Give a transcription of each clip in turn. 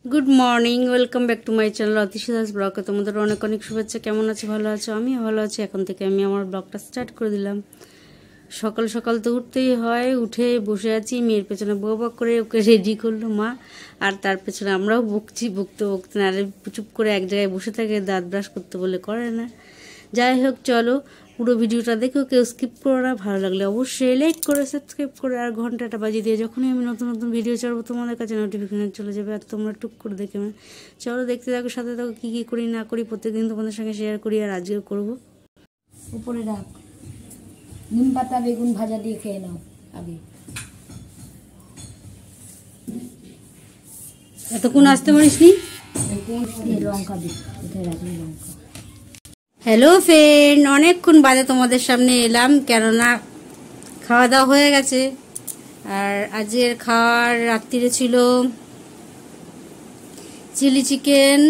Good morning, welcome back to my channel Atishi Das ব্লগে। তোমাদের অনেক অনেক শুভেচ্ছা। কেমন আছো? ভালো আছো? আমিও ভালো আছি। এখন থেকে আমি আমার ব্লগটা স্টার্ট করে দিলাম। সকাল সকাল তো উঠতেই হয়, উঠে বসে আছি। মেয়ের পেছনে বক করে ওকে রেডি করলো মা, আর তার পেছনে আমরাও বকছি। বকতে বকতে না, আরে চুপ করে এক জায়গায় বসে থাকে, দাঁত ব্রাশ করতে বলে করে না। যাই হোক, চলো পুরো ভিডিওটা দেখো, কেউ স্কিপ করো না। ভালো লাগলে অবশ্যই লাইক করে সাবস্ক্রাইব করে আর ঘন্টাটা বাজিয়ে দিয়ে যখনই আমি নতুন নতুন ভিডিও ছাড়বো তোমাদের কাছে নোটিফিকেশন চলে যাবে, আর তোমরা টুক করে দেখে চলো দেখতে থাকো, সাথে থাকো। কী কী করি না করি প্রত্যেকদিন তোমাদের সঙ্গে শেয়ার করি, আর আজকেও করবো। উপরে রাখ, নিম পাতা বেগুন ভাজা দিয়ে খেয়ে নাও আগে। এতক্ষণ আসতে পারিসনি? লঙ্কা দিই, কোথায় রাখি লঙ্কা। হ্যালো ফ্রেন্ড, অনেকক্ষণ বাদে তোমাদের সামনে এলাম, কেননা খাওয়া দাওয়া হয়ে গেছে। আর আজকের খাওয়ার রাত্রিরে ছিল চিলি চিকেন,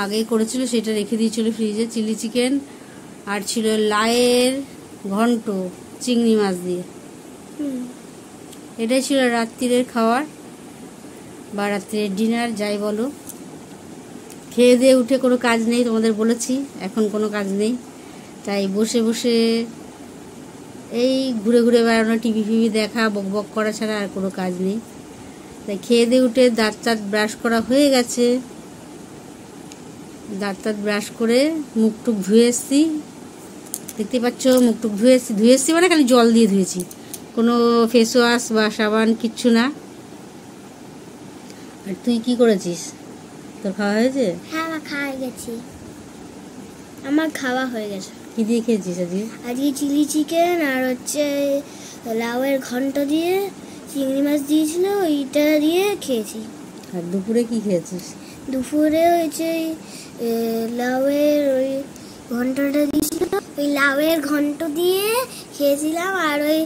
আগেই করেছিল, সেটা রেখে দিয়েছিল ফ্রিজে। চিলি চিকেন আর ছিল লায়ের ঘন্ট চিংড়ি মাছ দিয়ে। এটাই ছিল রাত্রিরের খাওয়ার বা রাত্রির ডিনার, যাই বলো। খেয়ে দিয়ে উঠে কোনো কাজ নেই, তোমাদের বলেছি এখন কোনো কাজ নেই, তাই বসে বসে এই ঘুরে ঘুরে বেড়ানো, টিভি ফিভি দেখা, বক বক করা ছাড়া আর কোনো কাজ নেই। তাই খেয়ে দিয়ে উঠে দাঁত টাত ব্রাশ করা হয়ে গেছে। দাঁত টাত ব্রাশ করে মুখ টুক ধুয়ে এসছি, দেখতে পাচ্ছ। মুখ টুক ধুয়ে এসছি মানে খালি জল দিয়ে ধুয়েছি, কোনো ফেস ওয়াশ বা সাবান কিচ্ছু না। আর তুই কি করেছিস? তোর খাওয়া হয়েছে? হ্যাঁ, আমার খাওয়া গেছি। আমার খাওয়া হয়ে গেছে। কি দিয়ে খেয়েছিস আজকে? আজকে চিলি চিকেন আর হচ্ছে লাউয়ের ঘন্ট দিয়ে চিংড়ি মাছ দিয়েছিল, ওইটা দিয়ে খেয়েছি। আর দুপুরে কি খেয়েছিস? দুপুরে হচ্ছে লাউয়ের ওই ঘন্টটা দিয়েছিল, ওই লাউয়ের ঘন্ট দিয়ে খেয়েছিলাম। আর ওই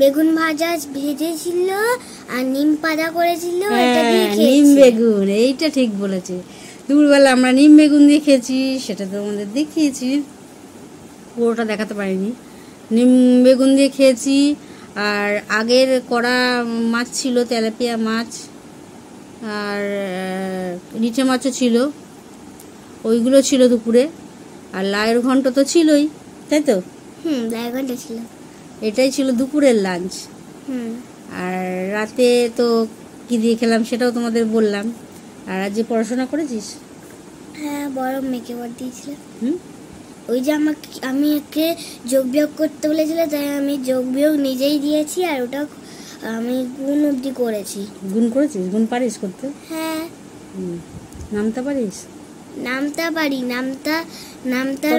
বেগুন ভাজা ভেজেছিল আর নিম পাতা করেছিল, এটা দিয়ে খেয়েছি। নিম বেগুন, এইটা ঠিক বলেছে। দুপুরবেলা আমরা নিম বেগুন দিয়ে খেয়েছি, সেটা তো আমাদের দেখিয়েছি, পুরোটা দেখাতে পারিনি। নিম বেগুন দিয়ে খেয়েছি। আর আগের কড়া মাছ ছিল, তেলাপিয়া মাছ, আর নিচে মাছও ছিল, ওইগুলো ছিল দুপুরে। আর লাউয়ের ঘন্ট তো ছিলই, তাই তো? লাউয়ের ঘন্ট ছিল। এটাই ছিল দুপুরের লাঞ্চ। আর রাতে তো কি দিয়ে খেলাম সেটাও তোমাদের বললাম। আর আজ যে পড়াশোনা করেছিস? হ্যাঁ, বড় মেয়েকে ভোট দিয়েছিল। ওই যে আমি একে যোগ বিয়োগ করতে বলেছিল, তাই আমি যোগ বিয়োগ নিজেই দিয়েছি। আর ওটা আমি গুণ অবধি করেছি। গুণ করেছিস? গুণ পারিস করতে? হ্যাঁ। নামতা পারিস? নামতা পারি। নামতার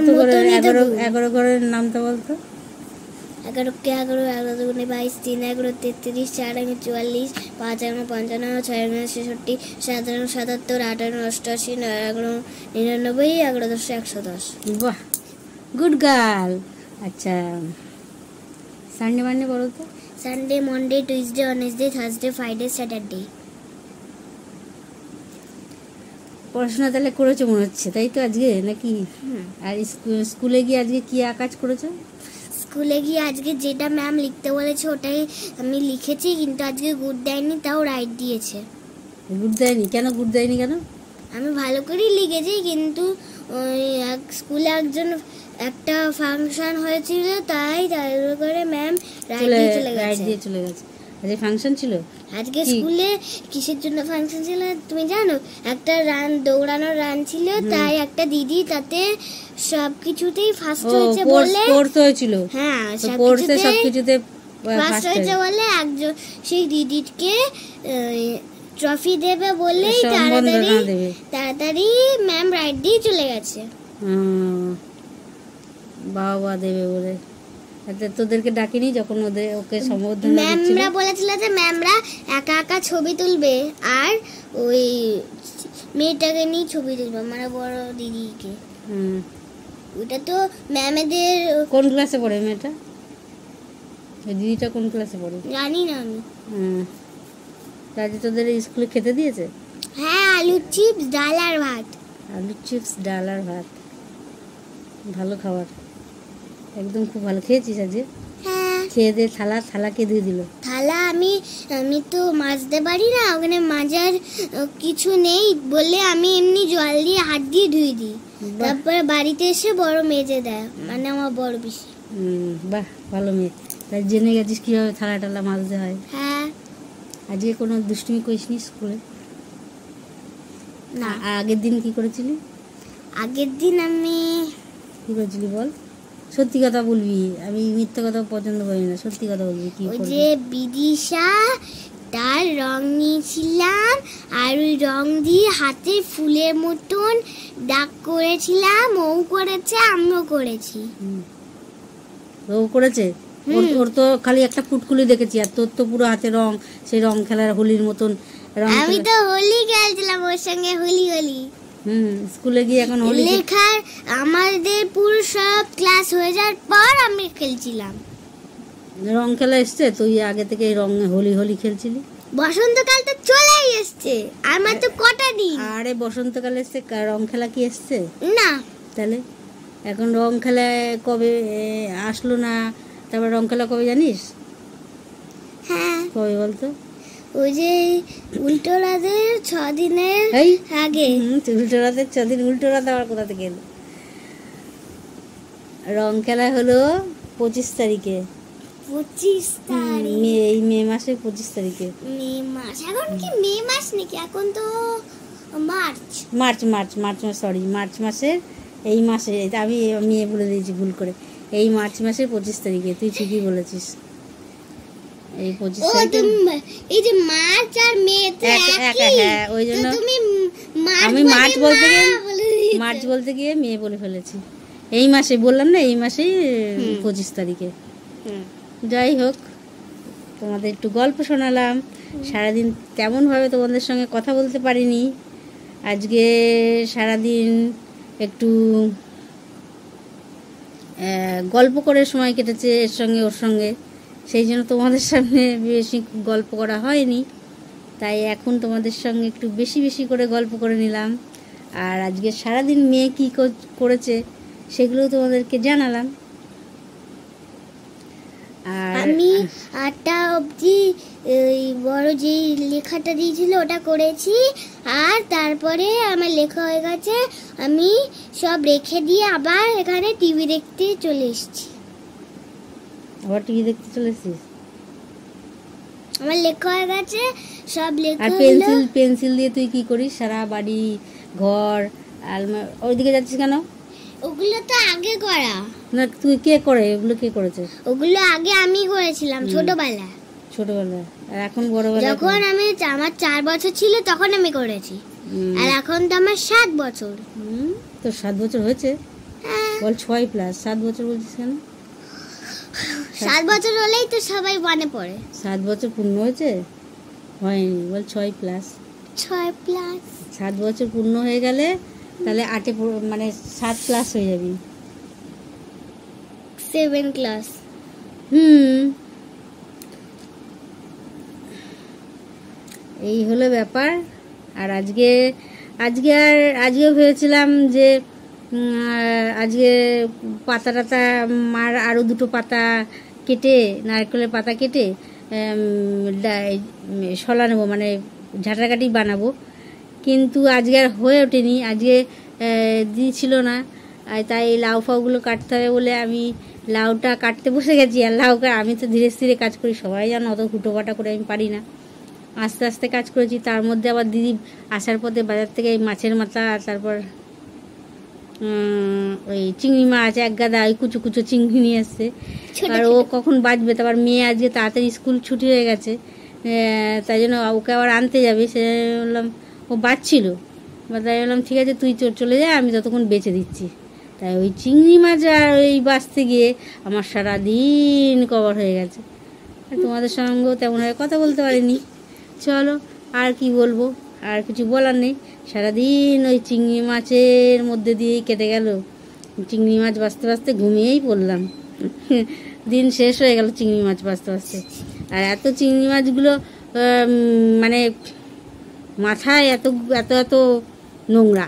কত করে? 11 ঘরের নামতা বলতো। 11 কে 11, 11 দুগুণে 22, 3 11 33, 4 11 44, 5 11 55, 6 11 66, 7 11 77, 8 11 88, 9 11 99, 11 10 110। বাহ, গুড গার্ল। আচ্ছা, সানডে মানডে বলো তো। Sunday, Monday, Tuesday, Wednesday, Thursday, Friday, Saturday. পড়াশোনা তাহলে করেছো মনে হচ্ছে, তাই তো আজকে নাকি? আর স্কুলে গিয়ে আজকে কি কাজ করেছো? স্কুলে গিয়ে আজকে যেটা ম্যাম লিখতে বলেছে ওটাই আমি লিখেছি, কিন্তু আজকে গুড দেয়নি, তাও রাইট দিয়েছে। গুড দেয়নি কেন? গুড দেয়নি কেন? আমি ভালো করেই লিখেছি, কিন্তু ওই স্কুলে একটা ফাংশন হয়েছিল, তাই তাড়াহুড়ো করে ম্যাম রাইট দিয়ে চলে গেছে। আজকে ফাংশন ছিল? আজকে স্কুলে কিসের জন্য ফাংশন ছিল তুমি জানো? একটা দৌড়ানোর রান ছিল, তাই একটা দিদি তাতে সবকিছুতেই ফার্স্ট হয়েছে বলে। স্পোর্টস হয়েছিল? হ্যাঁ, সবকিছুতে ফার্স্ট হয়েছে বলে একজন সেই দিদিকে ট্রফি দেবে বলেই তাড়াতাড়ি ম্যাম রাইট দিয়ে চলে গেছে। বাবা দেবে বলে তোদেরকে ডাকিনি যখন ওকে সম্বোধনা? ম্যামরা বলেছিল যে ম্যামরা একা একা ছবি তুলবে, আর ওই মেয়েটাকে নিয়ে ছবি তুলবে, মানে বড় দিদিকে। ওটা তো ম্যামেদের। কোন ক্লাসে পড়ে মেয়েটা? দিদিটা কোন ক্লাসে পড়ে জানি না আমি। তাহলে তোদের স্কুলে খেতে দিয়েছে? হ্যাঁ, আলু চিপস, ডাল আর ভাত। আলু চিপস, ডাল আর ভাত, ভালো খাবার, একদম খুব ভালো খেয়েছিস আজকে। হ্যাঁ। খেয়ে দিয়ে থালা কে দিয়ে দিল? থালা আমি তো মাজতে পারি না, ওখানে মাজার কিছু নেই বলে আমি এমনি জল দিয়ে হাত দিয়ে ধুয়ে দিই, তারপরে বাড়িতে এসে বড় মেজে দেয়, মানে আমার বড় পিসি। বাহ, ভালো মেয়ে। তাই জেনে গেছিস কিভাবে থালা টালা মাজতে হয়। হ্যাঁ। আজকে কোনো দুষ্টুমি করিসনি স্কুলে? না। আগের দিন কি করেছিলি? আগের দিন আমি কি করেছিলি বল, সত্যি কথা বলবি, আমি মিথ্যা কথা পছন্দ করি না, সত্যি কথা বলবি। কি ওই করবি? যে বিদিশা তার রং নিয়েছিলাম, আর ওই রং দিয়ে হাতে ফুলের মতন দাগ করেছিলাম, ও করেছে আমিও করেছি। ও করেছে? ওর তো খালি একটা ফুটকুলি দেখেছি, আর তোর তো পুরো হাতে রং, সেই রং খেলার হোলির মতন রং। আমি তো হোলি খেলছিলাম ওর সঙ্গে, হোলি। স্কুলে গিয়ে এখন হোলি লেখার আমাদের পুরো সব ক্লাস হয়ে যাওয়ার পর আমি খেলছিলাম। রং খেলা এসছে, তুই আগে থেকে রং হোলি খেলছিলি? বসন্তকাল তো চলেই এসছে, আমার তো কটা দিন। আরে বসন্তকাল এসছে, রং খেলা কি এসছে? না। তাহলে এখন রং খেলা কবে আসলো না? তারপর রং খেলা কবে জানিস? হ্যাঁ। কবে বলতো? ওই যে উল্টো রাতের 6 দিনের আগে। উল্টো রাতের 6 দিন? উল্টো রাত আবার কোথা থেকে এলো? রং খেলা হলো 25 তারিখে। 25 তারিখ? এই মে মাসের 25 তারিখে। মে মাস? এখন কি মে মাস নাকি? এখন তো মার্চ মাস, সরি, মার্চ মাসের এই মাসে। আমি মেয়ে বলে দিয়েছি ভুল করে। এই মার্চ মাসের 25 তারিখে। তুই ঠিকই বলেছিস, এই 25 তারিখে। এই যে মার্চ আর মে তো একই। হ্যাঁ, ওই জন্য তুমি আমি মার্চ বলতে গিয়ে মে বলে ফেলেছি। এই মাসে বললাম না, এই মাসেই 25 তারিখে। যাই হোক, তোমাদের একটু গল্প শোনালাম। সারাদিন তেমনভাবে তোমাদের সঙ্গে কথা বলতে পারিনি। আজকে সারাদিন একটু গল্প করে সময় কেটেছে এর সঙ্গে ওর সঙ্গে, সেই জন্য তোমাদের সামনে বেশি গল্প করা হয়নি। তাই এখন তোমাদের সঙ্গে একটু বেশি করে গল্প করে নিলাম। আর আজকে সারাদিন মেয়ে কী করেছে সেগুলো তোমাদেরকে জানালাম। আর আমি 8টা অবধি ওই বড় যে লেখাটা দিয়েছিল ওটা করেছি, আর তারপরে আমার লেখা হয়ে গেছে, আমি সব রেখে দিয়ে আবার এখানে টিভি দেখতে চলে এসেছি। আবার টিভি দেখতে চলে এসেছিস? আমার লেখা হয়ে গেছে, সব লেখা। আর পেন্সিল দিয়ে তুই কি করিস? সারা বাড়ি, ঘর, আলমারি, ওইদিকে যাচ্ছিস কেন? ওগুলো তো আগে করা। না, তুই কে করে? ওগুলো কে করেছে? ওগুলো আগে আমি করেছিলাম ছোটবেলায়। আর এখন বড়বেলা? যখন আমার 4 বছর ছিল তখন আমি করেছি, আর এখন তো আমার 7 বছর। তো 7 বছর হয়েছে? হ্যাঁ। বল 6+, 7 বছর বলছিস কেন? 7 বছর হলেই তো সবাই মনে পড়ে। 7 বছর পূর্ণ হয়েছে? হয়নি, বল 6+। 6+। 7 বছর পূর্ণ হয়ে গেলে তাহলে 8 মানে 7+ হয়ে যাবি। 7 ক্লাস। এই হলো ব্যাপার। আর আজকে ভেবেছিলাম যে আজকে পাতা টাতা মার আরও 2টো পাতা কেটে, নারকেলের পাতা কেটে শলা নেবো, মানে ঝাঁটাকাটি বানাবো, কিন্তু আজকে আর হয়ে ওঠেনি। আজকে দিয়েছিল না, তাই লাউ ফাউগুলো কাটতে হবে বলে আমি লাউটা কাটতে বসে গেছি। আর আমি তো ধীরে ধীরে কাজ করি, সবাই জানো, অত হুটোপাটা করে আমি পারি না, আস্তে আস্তে কাজ করেছি। তার মধ্যে আবার দিদি আসার পথে বাজার থেকে মাছের মাথা, তারপর ওই চিংড়ি মাছ 1 গাদা, ওই কুচো কুচো চিংড়ি নিয়ে এসছে। আর ও কখন বাজবে, তারপর মেয়ে আজকে তাড়াতাড়ি স্কুল ছুটি হয়ে গেছে, তাই জন্য ওকে আবার আনতে যাবে। সে বললাম, ও বাজছিল, তাই বললাম ঠিক আছে তুই চলে যা, আমি ততক্ষণ বেঁচে দিচ্ছি। তাই ওই চিংড়ি মাছ আর ওই বাছতে গিয়ে আমার সারাদিন কভার হয়ে গেছে। তোমাদের সঙ্গেও তেমনভাবে কথা বলতে পারিনি। চলো, আর কি বলবো, আর কিছু বলার নেই। সারাদিন ওই চিংড়ি মাছের মধ্যে দিয়েই কেটে গেল। চিংড়ি মাছ বাছতে বাছতে ঘুমিয়েই পড়লাম, দিন শেষ হয়ে গেল চিংড়ি মাছ বাছতে বাছতে। আর এত চিংড়ি মাছগুলো মানে মাথায় এত এত এত নোংরা,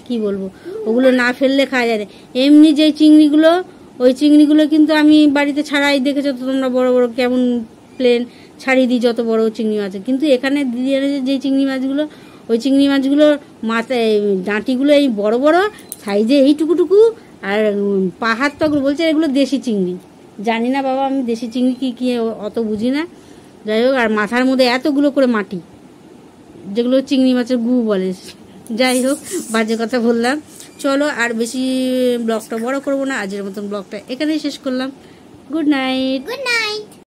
কি বলবো, ওগুলো না ফেললে খাওয়া যায় না। এমনি যে চিংড়িগুলো ওই চিংড়িগুলো কিন্তু আমি বাড়িতে ছাড়াই দেখেছো তো তোমরা, বড় বড় কেমন প্লেন ছাড়িয়ে দিই যত বড় চিংড়ি মাছ, কিন্তু এখানে দিদি এনেছে যে চিংড়ি মাছগুলো, ওই চিংড়ি মাছগুলোর মাথায় ডাঁটিগুলো এই বড় বড় সাইজে এইটুকুটুকু, আর পাহাড় তগুলো বলছে এগুলো দেশি চিংড়ি। জানি না বাবা, আমি দেশি চিংড়ি কি অত বুঝি না। যাই হোক, আর মাথার মধ্যে এতগুলো করে মাটি, যেগুলো চিংড়ি মাছের গু বলে। যাই হোক, বাজে কথা বললাম। চলো আর বেশি ব্লগটা বড় করবো না, আজকের মতন ব্লগটা এখানেই শেষ করলাম। Good night. Good night.